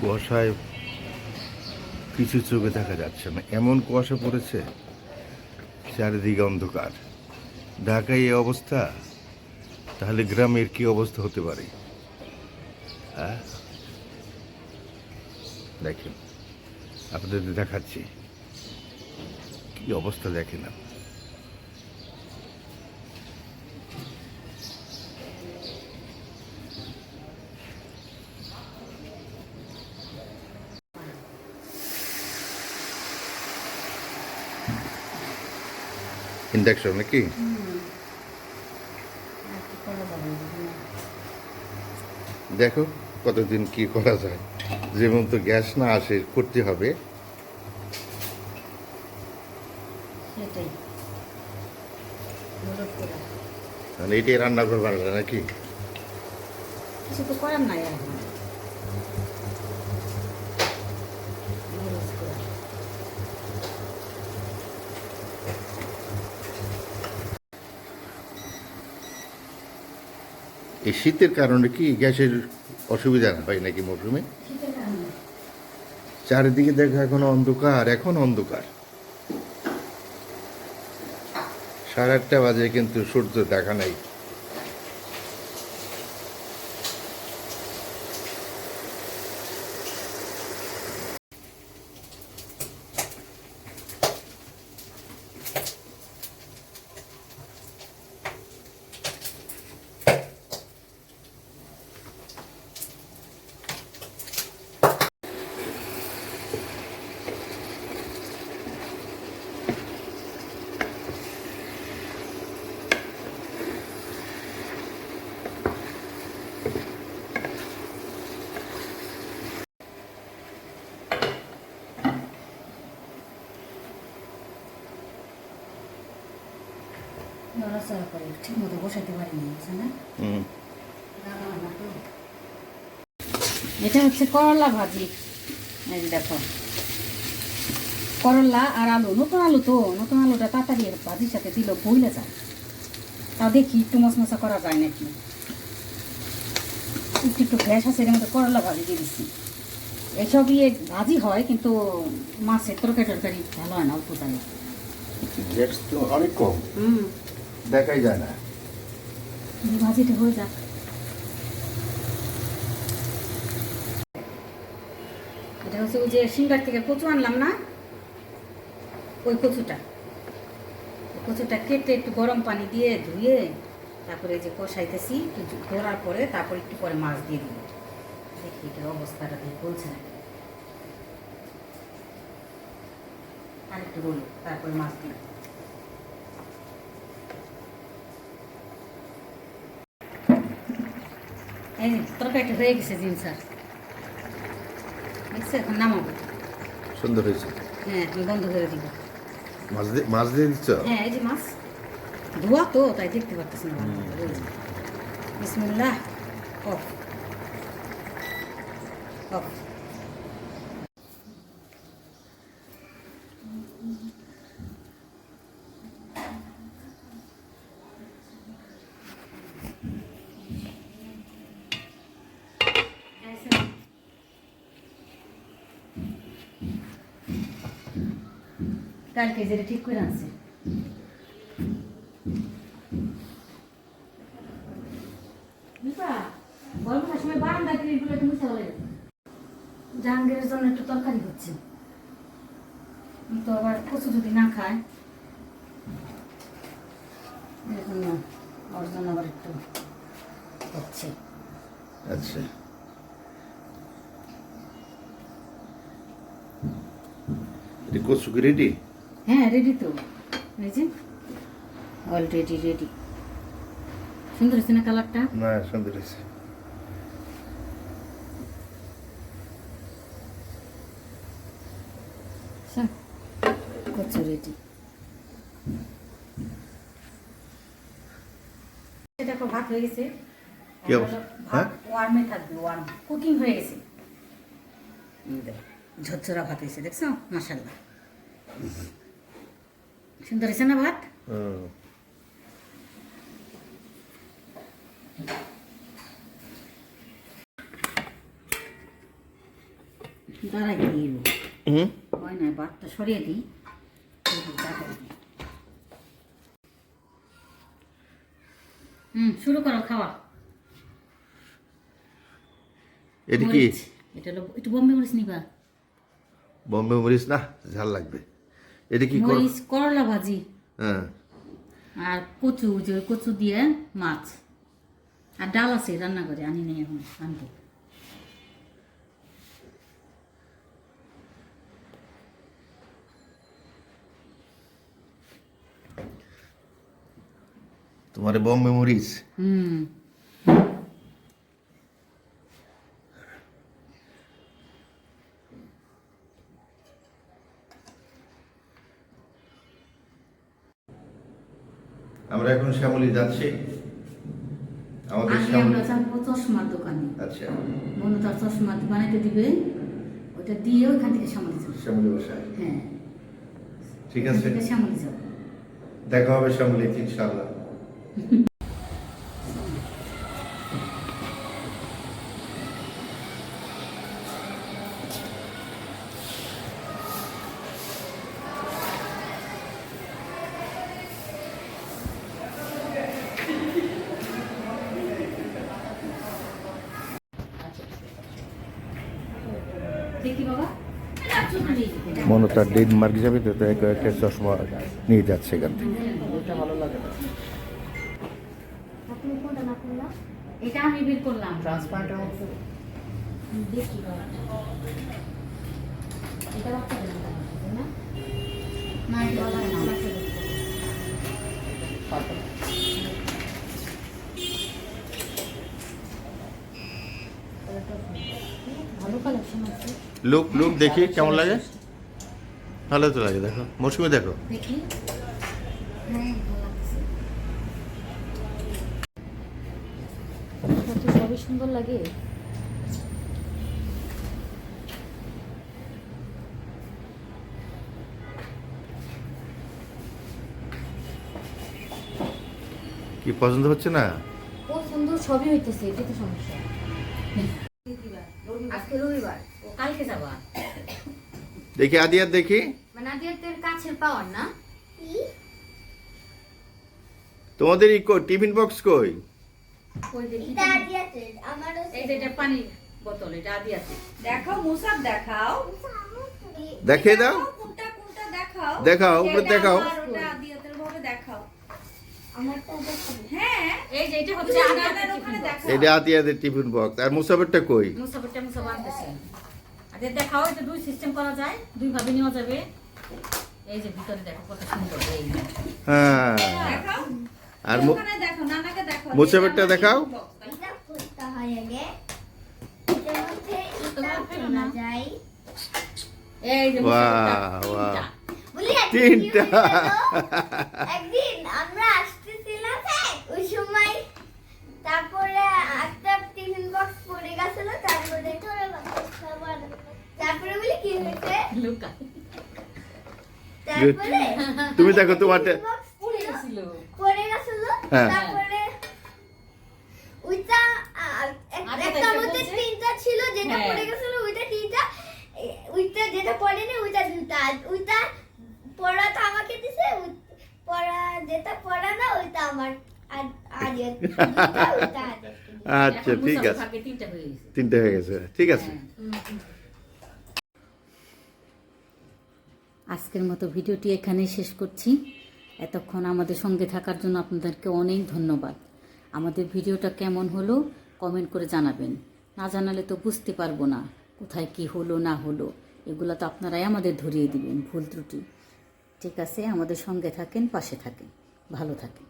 কুয়াশায় কিছু চোখে দেখা যাচ্ছে না, এমন কুয়াশা পড়েছে, চারিদিকে অন্ধকার। ঢাকায় এই অবস্থা, তাহলে গ্রামের কি অবস্থা হতে পারে? হ্যাঁ, দেখেন, আপনাদের দেখাচ্ছি কি অবস্থা, দেখেন না। ইন্ডাকশন নাকি? দেখো কতদিন কি করা যায়, যেমন তো গ্যাস না আসে করতে হবে। মানে এটাই রান্না করবার নাকি? কিছু তো করার নাই এখন। এই শীতের কারণে কি গ্যাসের অসুবিধা হয় নাকি মৌসুমে? চারিদিকে দেখো এখন অন্ধকার, এখন অন্ধকার। 8:30 বাজে কিন্তু সূর্য দেখা নাই। নড়াচড়া করে ঠিক মতো বসাতে পারিনি, না? এটা হচ্ছে করলা ভাজি। এই দেখো, করলা আর আলু, নতুন আলু তো, নতুন আলুটা তাড়াতাড়ি ভাজির সাথে দিল বইলে যায়। তা দেখি একটু মশমশা করা যায় নাকি। একটু একটু গ্যাস আছে, এর মধ্যে করলা ভাজি দিয়ে দিচ্ছি। এসব ইয়ে ভাজি হয়, কিন্তু মাছের তরকারি টরকারি ভালো হয় না, অল্প জানি। গ্যাস তো অনেক কম, দেখাই যায় না। ভাজিটা হয়ে যাক। এটা হচ্ছে ওই যে সিঙ্গার থেকে কচু আনলাম না, ওই কচুটা কেটে একটু গরম পানি দিয়ে ধুয়ে তারপরে যে কষাইতেছি, একটু ধরার পরে তারপর একটু পরে মাছ দিয়ে দিই। দেখি এটার অবস্থাটা দিয়ে বলছে না, আর একটু রোল, তারপরে মাছ দিই। এই তরকারিটা হয়ে গেছে জিন স্যার, দেখছে? এখন নামাবো। সুন্দর হয়েছে। হ্যাঁ, আমি বন্ধ করে দিব। মাছ দিয়ে দিচ্ছ? হ্যাঁ, এই যে মাছ ধোয়া তো, তাই দেখতে পারতেছি না। বিসমিল্লাহ। Of of. কালকে যেটা ঠিক করে আনছে। সময় বারান্দায় তুমি চলে জাহাঙ্গীরের জন্য একটু তরকারি হচ্ছে, তো আবার কচু যদি না খায়, এর জন্য ওর জন্য আবার একটু হচ্ছে। আচ্ছা, কচু কি রেডি? হ্যাঁ, রেডি তো, এই যে অলরেডি রেডি। সুন্দর হচ্ছে না কালারটা? না, সুন্দর হয়েছে। কচু রেডি। দেখো ভাত হয়ে গেছে। কি অবস্থা? ভাত ওয়ার্মে থাকবে, ওয়ার্ম কুকিং হয়ে গেছে। ঝরঝরা ভাত হয়েছে, দেখছো? মাশাআল্লাহ, সুন্দর হয়েছে না ভাত? দাঁড়াই দিয়ে এলো হুম হয় না, বাটটা সরিয়ে দিই। শুরু করো খাওয়া। এটা কি মরিচ, এটা হলো একটু বোম্বে মরিচ নিবা। বম্বে মরিচ না, ঝাল লাগবে। এটা কি মরিচ, করলা ভাজি হ্যাঁ আর কচু, যে কচু দিয়ে মাছ আর ডাল আছে রান্না করে, আনি নেই এখন, আনবো। তোমার বম্বে মরিচ। হুম আমরা এখন শ্যামলী যাচ্ছি, আমাদের আগে আমরা যাবো চশমার দোকানে। আচ্ছা, মনু তার চশমা বানাইতে দিবে, ওটা দিয়ে ওইখান থেকে সামনে যাবো। শ্যামলী বাসায়। হ্যাঁ ঠিক আছে, সামনে যাবো। দেখা হবে শ্যামলীতে ইনশাআল্লাহ। দেখি বাবা, মনে তার ডেনমার্ক যাবে তো, তাই কয়েকটা চশমা নিয়ে যাচ্ছে এখান থেকে। এটা আমি বের করলাম। দেখি বাবা, এটা বাচ্চাদের না, না না এটা বাবা, বাবা না। ভালো কালেকশন আছে। লুক লুক দেখি কেমন লাগে। ভালো তো লাগে, দেখো মৌসুমে দেখো। দেখি হ্যাঁ ভালো লাগছে, এটা তো সবই সুন্দর লাগে। কি পছন্দ হচ্ছে না? পছন্দ সবই হইতেছে, এটা তো সমস্যা। আজকে রবিবার, ও কালকে যাবা। দেখি আদিয়ার দেখি। মানে আদিয়াতের কাছের পাওয়ার না। তোমাদের টিফিন বক্স কই? ওই দেখি এটা আদিয়াতে আমারও এই যে এটা পানির বোতল, এটা আদি আছে। দেখাও মুসাব, দেখাও দেখে দাও, কোনটা কোনটা দেখাও, দেখাও, উপরে এটা দেখাও। আমার, ওটা আদিয়াতের ভাবে দেখাও। আমারটা দেখাবো। হ্যাঁ এই যে এটা হচ্ছে দাদার ওখানে দেখাও। এটা আদিয়াদের টিফিন বক্স। আর মুসাফেরটা কই? মুসাফরটা মুসাফ আনতেছে। আগে দেখাও, এটা দুই সিস্টেম করা যায়, দুই ভাবে নেওয়া যাবে। এই যে ভিতরে দেখো কত সুন্দর, এই হ্যাঁ, দেখাও, আর ওখানে দেখাও, নানাকে দেখাও। মুসাফেরটা দেখাও। এটা খুলতে হয় আগে। এটার মধ্যে তোমার এটা ফেলো খোলা না। যায়। এই যে বাহ, বাহ। বলি একদিন তিনটা। কি হয়েছিল? একদিন আমরা আসতেছিলাম, ওই সময় তারপরে একটা টিফিন বক্স পড়ে গেছিল, তারপরে বলি কি হয়েছে, লুকা তারপরে তুমি দেখো তোমারটা। টিফিন বক্স পড়ে গেছিল। পড়ে গেছিল, হ্যাঁ। তারপরে ওইটা আগে একটা দেখে মধ্যে বলছে? তিনটা ছিল, যেটা হ্যাঁ। পড়ে গেছিল ওইটা তিনটা, ওইটা যেটা পড়েনি ওইটা দুটা, ওইটা পড়াটা আমাকে দিছে, পড়া যেটা পড়া না ওইটা আমার আগে ওইটা আগে। আচ্ছা এখন ঠিক মুসাফর আছে, ভাগে তিনটা হয়ে গেছে। তিনটে হয়ে গেছে, ঠিক আছে। হ্যাঁ। আজকের মতো ভিডিওটি এখানেই শেষ করছি। এতক্ষণ আমাদের সঙ্গে থাকার জন্য আপনাদেরকে অনেক ধন্যবাদ। আমাদের ভিডিওটা কেমন হলো কমেন্ট করে জানাবেন, না জানালে তো বুঝতে পারবো না কোথায় কি হলো না হলো। এগুলো তো আপনারাই আমাদের ধরিয়ে দিবেন ভুল ত্রুটি। ঠিক আছে, আমাদের সঙ্গে থাকেন, পাশে থাকেন, ভালো থাকেন।